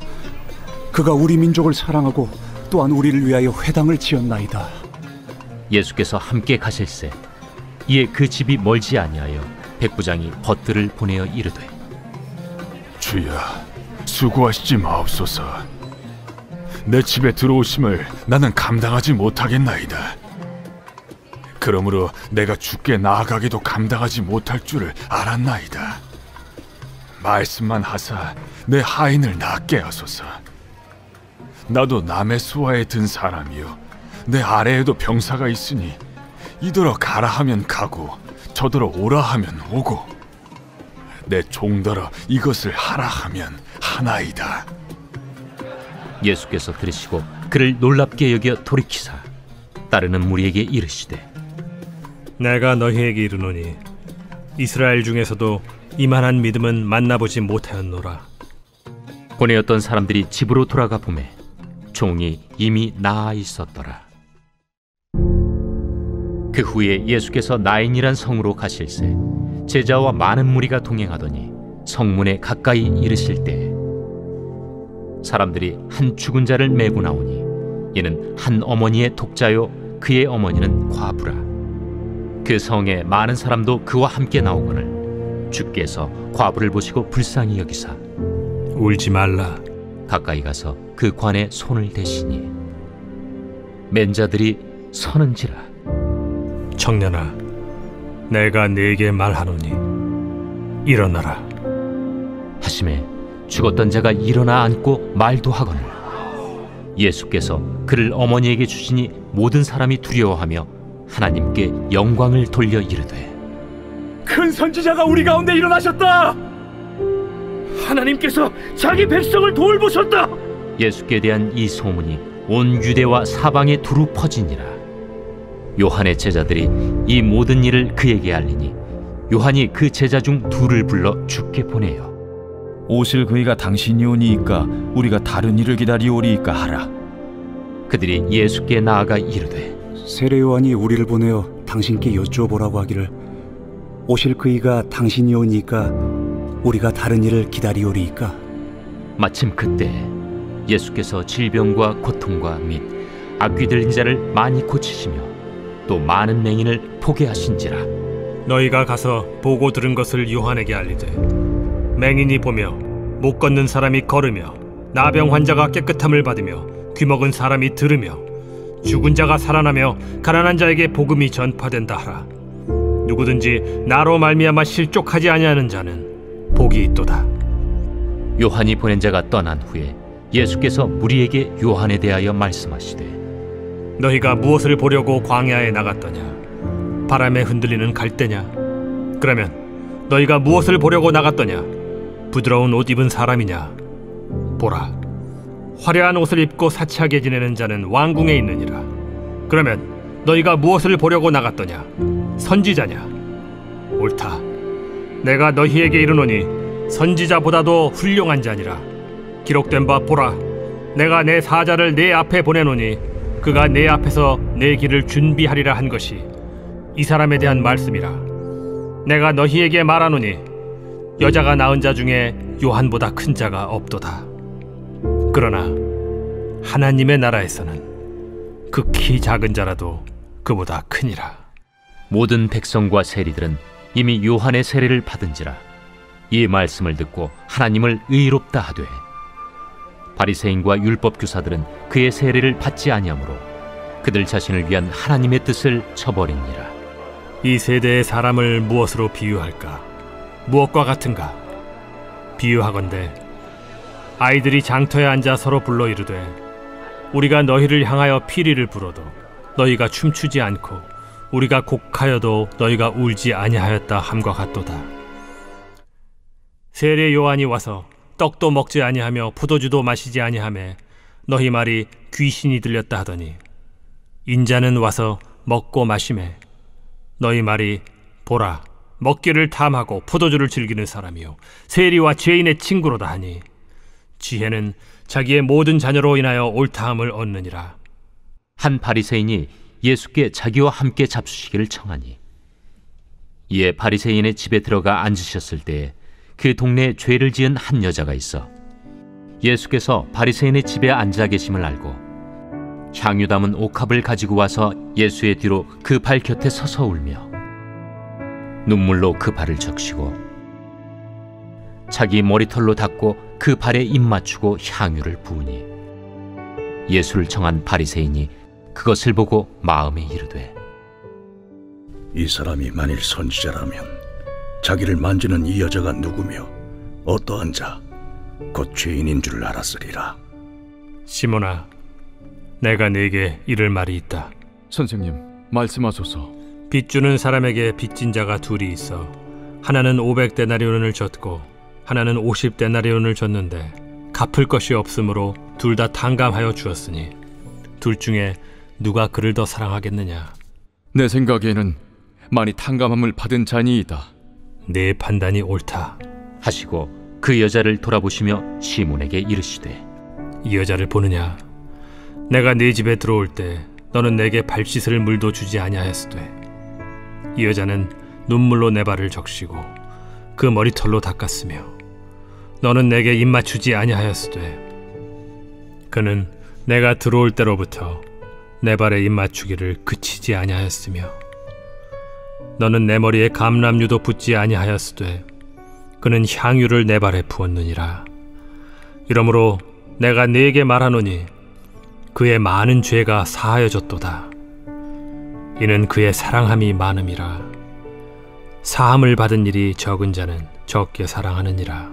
그가 우리 민족을 사랑하고 또한 우리를 위하여 회당을 지었나이다. 예수께서 함께 가실새 이에 그 집이 멀지 아니하여 백부장이 벗들을 보내어 이르되 주여 수고하시지 마옵소서. 내 집에 들어오심을 나는 감당하지 못하겠나이다. 그러므로 내가 주께 나아가기도 감당하지 못할 줄을 알았나이다. 말씀만 하사 내 하인을 낫게 하소서. 나도 남의 수하에 든 사람이요 내 아래에도 병사가 있으니 이더러 가라 하면 가고 저더러 오라 하면 오고 내 종더러 이것을 하라 하면 하나이다. 예수께서 들으시고 그를 놀랍게 여겨 돌이키사 따르는 무리에게 이르시되 내가 너희에게 이르노니 이스라엘 중에서도 이만한 믿음은 만나보지 못하였노라. 보내었던 사람들이 집으로 돌아가 보매 종이 이미 나아 있었더라. 그 후에 예수께서 나인이란 성으로 가실새 제자와 많은 무리가 동행하더니 성문에 가까이 이르실 때 사람들이 한 죽은 자를 메고 나오니 이는 한 어머니의 독자요 그의 어머니는 과부라. 그 성에 많은 사람도 그와 함께 나오거늘 주께서 과부를 보시고 불쌍히 여기사 울지 말라. 가까이 가서 그 관에 손을 대시니 맨 자들이 서는지라. 청년아, 내가 네게 말하노니 일어나라 하심에 죽었던 자가 일어나 앉고 말도 하거늘 예수께서 그를 어머니에게 주시니 모든 사람이 두려워하며 하나님께 영광을 돌려 이르되 큰 선지자가 우리 가운데 일어나셨다. 하나님께서 자기 백성을 돌보셨다. 예수께 대한 이 소문이 온 유대와 사방에 두루 퍼지니라. 요한의 제자들이 이 모든 일을 그에게 알리니 요한이 그 제자 중 둘을 불러 주께 보내요. 오실 그이가 당신이 오니이까 우리가 다른 일을 기다리오리이까 하라. 그들이 예수께 나아가 이르되 세례 요한이 우리를 보내어 당신께 여쭈어보라고 하기를 오실 그이가 당신이 오니까 우리가 다른 일을 기다리오리이까. 마침 그때 예수께서 질병과 고통과 및 악귀 들린 자를 많이 고치시며 또 많은 맹인을 포게 하신지라. 너희가 가서 보고 들은 것을 요한에게 알리되 맹인이 보며 못 걷는 사람이 걸으며 나병 환자가 깨끗함을 받으며 귀먹은 사람이 들으며 죽은 자가 살아나며 가난한 자에게 복음이 전파된다 하라. 누구든지 나로 말미암아 실족하지 아니하는 자는 복이 있도다. 요한이 보낸 자가 떠난 후에 예수께서 무리에게 요한에 대하여 말씀하시되 너희가 무엇을 보려고 광야에 나갔더냐? 바람에 흔들리는 갈대냐? 그러면 너희가 무엇을 보려고 나갔더냐? 부드러운 옷 입은 사람이냐? 보라, 화려한 옷을 입고 사치하게 지내는 자는 왕궁에 있느니라. 그러면 너희가 무엇을 보려고 나갔더냐? 선지자냐? 옳다. 내가 너희에게 이르노니 선지자보다도 훌륭한 자니라. 기록된 바 보라, 내가 내 사자를 내 앞에 보내노니 그가 내 앞에서 내 길을 준비하리라 한 것이 이 사람에 대한 말씀이라. 내가 너희에게 말하노니 여자가 낳은 자 중에 요한보다 큰 자가 없도다. 그러나 하나님의 나라에서는 극히 작은 자라도 그보다 크니라. 모든 백성과 세리들은 이미 요한의 세례를 받은지라 이 말씀을 듣고 하나님을 의롭다 하되 바리새인과 율법교사들은 그의 세례를 받지 아니하므로 그들 자신을 위한 하나님의 뜻을 저버리니라. 이 세대의 사람을 무엇으로 비유할까? 무엇과 같은가? 비유하건대 아이들이 장터에 앉아 서로 불러 이르되 우리가 너희를 향하여 피리를 불어도 너희가 춤추지 않고 우리가 곡하여도 너희가 울지 아니하였다 함과 같도다. 세례 요한이 와서 떡도 먹지 아니하며 포도주도 마시지 아니하매 너희 말이 귀신이 들렸다 하더니 인자는 와서 먹고 마시매 너희 말이 보라, 먹기를 탐하고 포도주를 즐기는 사람이요 세리와 죄인의 친구로다 하니 지혜는 자기의 모든 자녀로 인하여 옳다함을 얻느니라. 한 바리새인이 예수께 자기와 함께 잡수시기를 청하니 이에 바리새인의 집에 들어가 앉으셨을 때에 그 동네에 죄를 지은 한 여자가 있어 예수께서 바리새인의 집에 앉아 계심을 알고 향유 담은 옥합을 가지고 와서 예수의 뒤로 그 발 곁에 서서 울며 눈물로 그 발을 적시고 자기 머리털로 닦고 그 발에 입 맞추고 향유를 부으니 예수를 청한 바리새인이 그것을 보고 마음에 이르되 이 사람이 만일 선지자라면 자기를 만지는 이 여자가 누구며 어떠한 자 곧 죄인인 줄 알았으리라. 시몬아, 내가 네게 이를 말이 있다. 선생님, 말씀하소서. 빚 주는 사람에게 빚진 자가 둘이 있어 하나는 500데나리온을 줬고 하나는 50데나리온을 줬는데 갚을 것이 없으므로 둘 다 탕감하여 주었으니 둘 중에 누가 그를 더 사랑하겠느냐? 내 생각에는 많이 탕감함을 받은 자니이다. 네 판단이 옳다 하시고 그 여자를 돌아보시며 시몬에게 이르시되 이 여자를 보느냐? 내가 네 집에 들어올 때 너는 내게 발 씻을 물도 주지 아니하였으되 이 여자는 눈물로 내 발을 적시고 그 머리털로 닦았으며 너는 내게 입맞추지 아니하였으되 그는 내가 들어올 때로부터 내 발에 입맞추기를 그치지 아니하였으며 너는 내 머리에 감람유도 붓지 아니하였으되 그는 향유를 내 발에 부었느니라. 이러므로 내가 네게 말하노니 그의 많은 죄가 사하여졌도다. 이는 그의 사랑함이 많음이라. 사함을 받은 일이 적은 자는 적게 사랑하느니라.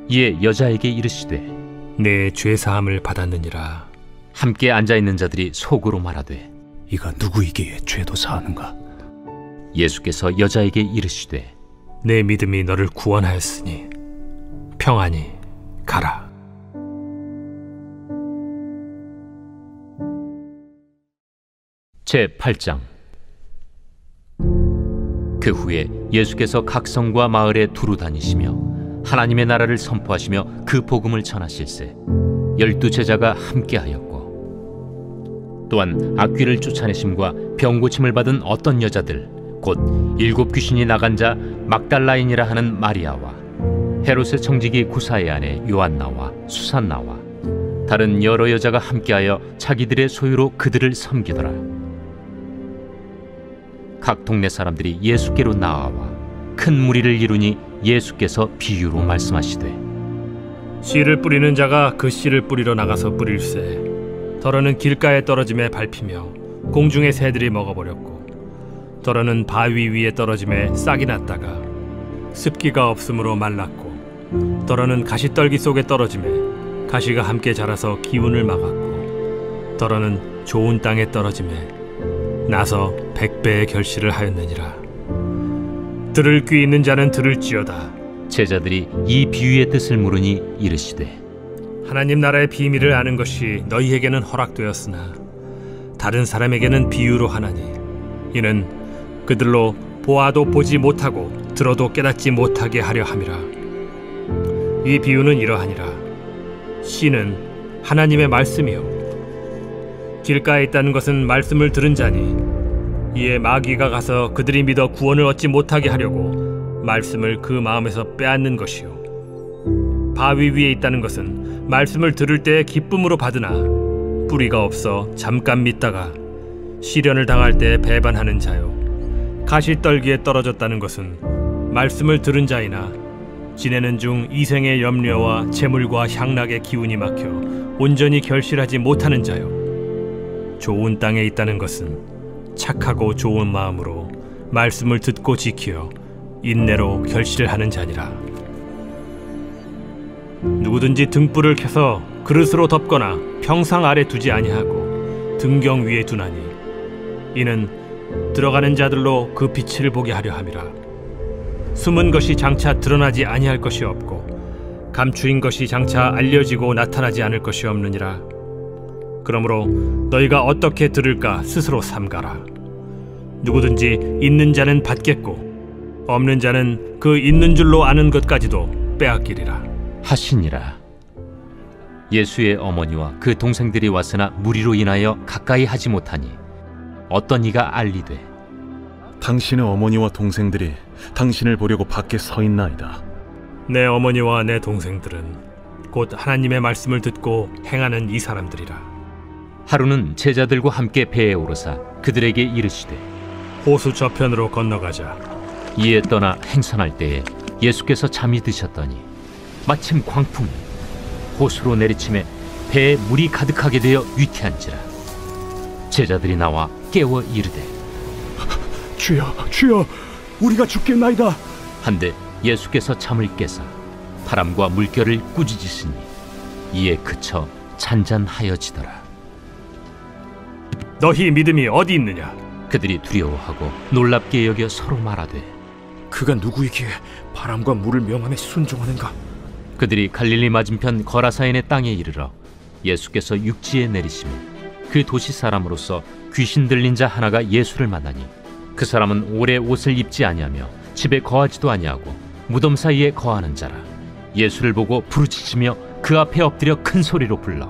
이에 여자에게 이르시되 내 죄 사함을 받았느니라. 함께 앉아있는 자들이 속으로 말하되 이가 누구이기에 죄도 사하는가? 예수께서 여자에게 이르시되 내 믿음이 너를 구원하였으니 평안히 가라. 제8장. 그 후에 예수께서 각 성과 마을에 두루 다니시며 하나님의 나라를 선포하시며 그 복음을 전하실세 12 제자가 함께하였고 또한 악귀를 쫓아내심과 병고침을 받은 어떤 여자들 곧 7 귀신이 나간 자 막달라인이라 하는 마리아와 헤롯의 청지기 구사의 아내 요한나와 수산나와 다른 여러 여자가 함께하여 자기들의 소유로 그들을 섬기더라. 각 동네 사람들이 예수께로 나아와 큰 무리를 이루니 예수께서 비유로 말씀하시되 씨를 뿌리는 자가 그 씨를 뿌리러 나가서 뿌릴새 더러는 길가에 떨어짐에 밟히며 공중의 새들이 먹어버렸고 더러는 바위 위에 떨어짐에 싹이 났다가 습기가 없으므로 말랐고 더러는 가시떨기 속에 떨어짐에 가시가 함께 자라서 기운을 막았고 더러는 좋은 땅에 떨어짐에 나서 100배의 결실을 하였느니라. 들을 귀 있는 자는 들을지어다. 제자들이 이 비유의 뜻을 물으니 이르시되 하나님 나라의 비밀을 아는 것이 너희에게는 허락되었으나 다른 사람에게는 비유로 하나니 이는 그들로 보아도 보지 못하고 들어도 깨닫지 못하게 하려 함이라. 이 비유는 이러하니라. 씨는 하나님의 말씀이요 길가에 있다는 것은 말씀을 들은 자니 이에 마귀가 가서 그들이 믿어 구원을 얻지 못하게 하려고 말씀을 그 마음에서 빼앗는 것이요 바위 위에 있다는 것은 말씀을 들을 때에 기쁨으로 받으나 뿌리가 없어 잠깐 믿다가 시련을 당할 때 배반하는 자요 가시떨기에 떨어졌다는 것은 말씀을 들은 자이나 지내는 중 이생의 염려와 재물과 향락의 기운이 막혀 온전히 결실하지 못하는 자요 좋은 땅에 있다는 것은 착하고 좋은 마음으로 말씀을 듣고 지키어 인내로 결실을 하는 자니라. 누구든지 등불을 켜서 그릇으로 덮거나 평상 아래 두지 아니하고 등경 위에 두나니 이는 들어가는 자들로 그 빛을 보게 하려 함이라. 숨은 것이 장차 드러나지 아니할 것이 없고 감추인 것이 장차 알려지고 나타나지 않을 것이 없느니라. 그러므로 너희가 어떻게 들을까 스스로 삼가라. 누구든지 있는 자는 받겠고 없는 자는 그 있는 줄로 아는 것까지도 빼앗기리라 하시니라. 예수의 어머니와 그 동생들이 왔으나 무리로 인하여 가까이 하지 못하니 어떤 이가 알리되 당신의 어머니와 동생들이 당신을 보려고 밖에 서 있나이다. 내 어머니와 내 동생들은 곧 하나님의 말씀을 듣고 행하는 이 사람들이라. 하루는 제자들과 함께 배에 오르사 그들에게 이르시되 호수 저편으로 건너가자. 이에 떠나 행선할 때에 예수께서 잠이 드셨더니 마침 광풍이 호수로 내리침에 배에 물이 가득하게 되어 위태한지라. 제자들이 나와 깨워 이르되 주여 주여 우리가 죽겠나이다. 한데 예수께서 잠을 깨사 바람과 물결을 꾸짖으시니 이에 그쳐 잔잔하여지더라. 너희 믿음이 어디 있느냐? 그들이 두려워하고 놀랍게 여겨 서로 말하되 그가 누구이기에 바람과 물을 명함에 순종하는가? 그들이 갈릴리 맞은편 거라사인의 땅에 이르러 예수께서 육지에 내리시며 그 도시 사람으로서 귀신 들린 자 하나가 예수를 만나니 그 사람은 오래 옷을 입지 아니하며 집에 거하지도 아니하고 무덤 사이에 거하는 자라. 예수를 보고 부르짖으며 그 앞에 엎드려 큰 소리로 불러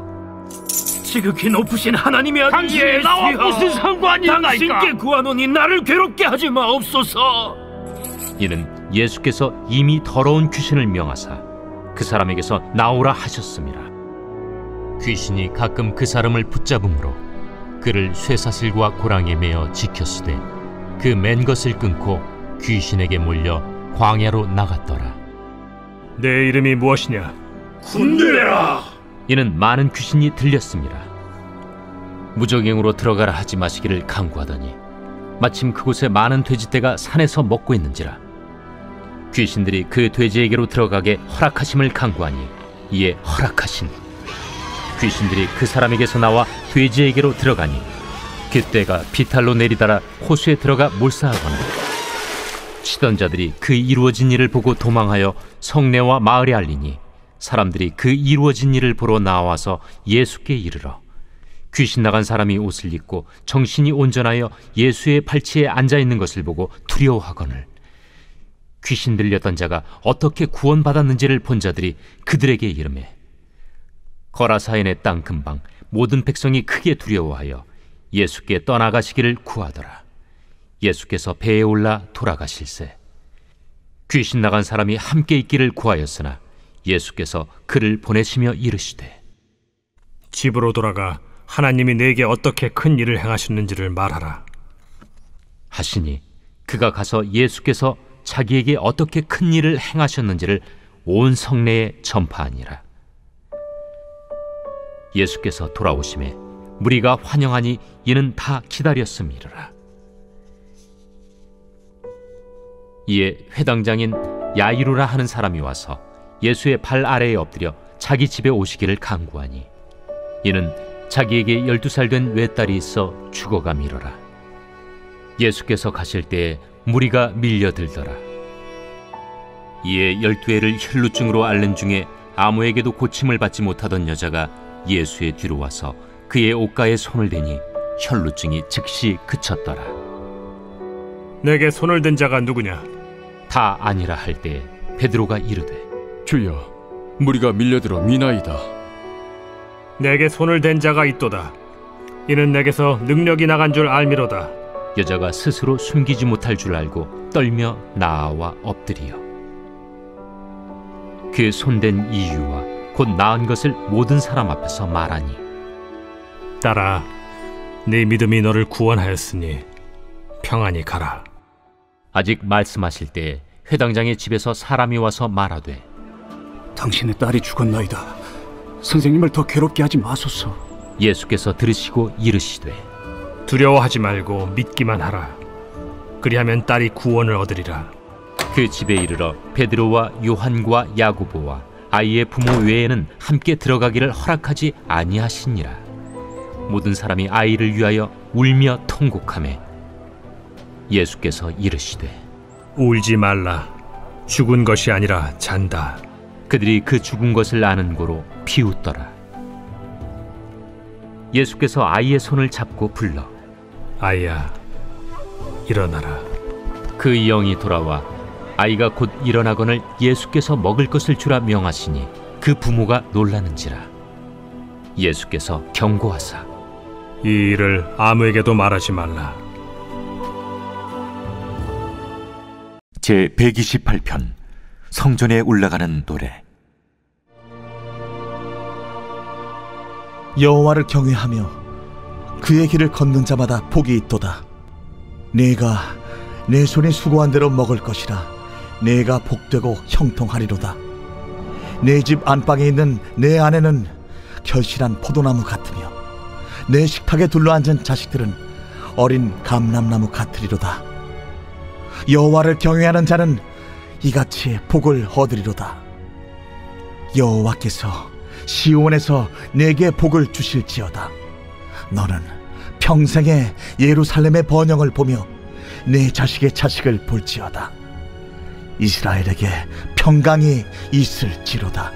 지극히 높으신 하나님의 아들 당신이 나와 무슨 상관이 있나이까? 당신께 구하노니 나를 괴롭게 하지 마옵소서. 이는 예수께서 이미 더러운 귀신을 명하사 그 사람에게서 나오라 하셨습니다. 귀신이 가끔 그 사람을 붙잡음으로 그를 쇠사슬과 고랑에 매어 지켰으되 그 맨 것을 끊고 귀신에게 몰려 광야로 나갔더라. 내 이름이 무엇이냐? 군대라. 이는 많은 귀신이 들렸습니다. 무적행으로 들어가라 하지 마시기를 강구하더니 마침 그곳에 많은 돼지떼가 산에서 먹고 있는지라 귀신들이 그 돼지에게로 들어가게 허락하심을 강구하니 이에 허락하신 귀신들이 그 사람에게서 나와 돼지에게로 들어가니 그때가 비탈로 내리다라 호수에 들어가 몰사하거나 치던 자들이 그 이루어진 일을 보고 도망하여 성내와 마을에 알리니 사람들이 그 이루어진 일을 보러 나와서 예수께 이르러 귀신 나간 사람이 옷을 입고 정신이 온전하여 예수의 팔치에 앉아있는 것을 보고 두려워하거늘 귀신 들렸던 자가 어떻게 구원받았는지를 본 자들이 그들에게 이르매 거라사인의 땅 근방 모든 백성이 크게 두려워하여 예수께 떠나가시기를 구하더라. 예수께서 배에 올라 돌아가실세 귀신 나간 사람이 함께 있기를 구하였으나 예수께서 그를 보내시며 이르시되 집으로 돌아가 하나님이 내게 어떻게 큰 일을 행하셨는지를 말하라 하시니 그가 가서 예수께서 자기에게 어떻게 큰 일을 행하셨는지를 온 성내에 전파하니라. 예수께서 돌아오심에 무리가 환영하니 이는 다 기다렸음이라. 이에 회당장인 야이루라 하는 사람이 와서 예수의 발 아래에 엎드려 자기 집에 오시기를 간구하니 이는 자기에게 12살 된 외딸이 있어 죽어가미러라. 예수께서 가실 때에 무리가 밀려들더라. 이에 12해를 혈루증으로 앓는 중에 아무에게도 고침을 받지 못하던 여자가 예수의 뒤로 와서 그의 옷가에 손을 대니 혈루증이 즉시 그쳤더라. 내게 손을 댄 자가 누구냐? 다 아니라 할 때 베드로가 이르되 주여, 무리가 밀려들어 미나이다. 내게 손을 댄 자가 있도다. 이는 내게서 능력이 나간 줄 알미로다. 여자가 스스로 숨기지 못할 줄 알고 떨며 나아와 엎드리어 그 손댄 이유와 곧 나은 것을 모든 사람 앞에서 말하니 딸아, 네 믿음이 너를 구원하였으니 평안히 가라. 아직 말씀하실 때에 회당장의 집에서 사람이 와서 말하되 당신의 딸이 죽었나이다. 선생님을 더 괴롭게 하지 마소서. 예수께서 들으시고 이르시되 두려워하지 말고 믿기만 하라. 그리하면 딸이 구원을 얻으리라. 그 집에 이르러 베드로와 요한과 야고보와 아이의 부모 외에는 함께 들어가기를 허락하지 아니하시니라. 모든 사람이 아이를 위하여 울며 통곡하매 예수께서 이르시되 울지 말라. 죽은 것이 아니라 잔다. 그들이 그 죽은 것을 아는 고로 비웃더라. 예수께서 아이의 손을 잡고 불러 아이야, 일어나라. 그 영이 돌아와 아이가 곧 일어나거늘 예수께서 먹을 것을 주라 명하시니 그 부모가 놀라는지라. 예수께서 경고하사 이 일을 아무에게도 말하지 말라. 제 128편 성전에 올라가는 노래. 여호와를 경외하며 그의 길을 걷는 자마다 복이 있도다. 내가 내 손에 수고한 대로 먹을 것이라. 내가 복되고 형통하리로다. 내 집 안방에 있는 내 아내는 결실한 포도나무 같으며 내 식탁에 둘러앉은 자식들은 어린 감람나무 같으리로다. 여호와를 경외하는 자는 이같이 복을 얻으리로다. 여호와께서 시온에서 내게 복을 주실지어다. 너는 평생에 예루살렘의 번영을 보며 내 자식의 자식을 볼지어다. 이스라엘에게 평강이 있을지로다.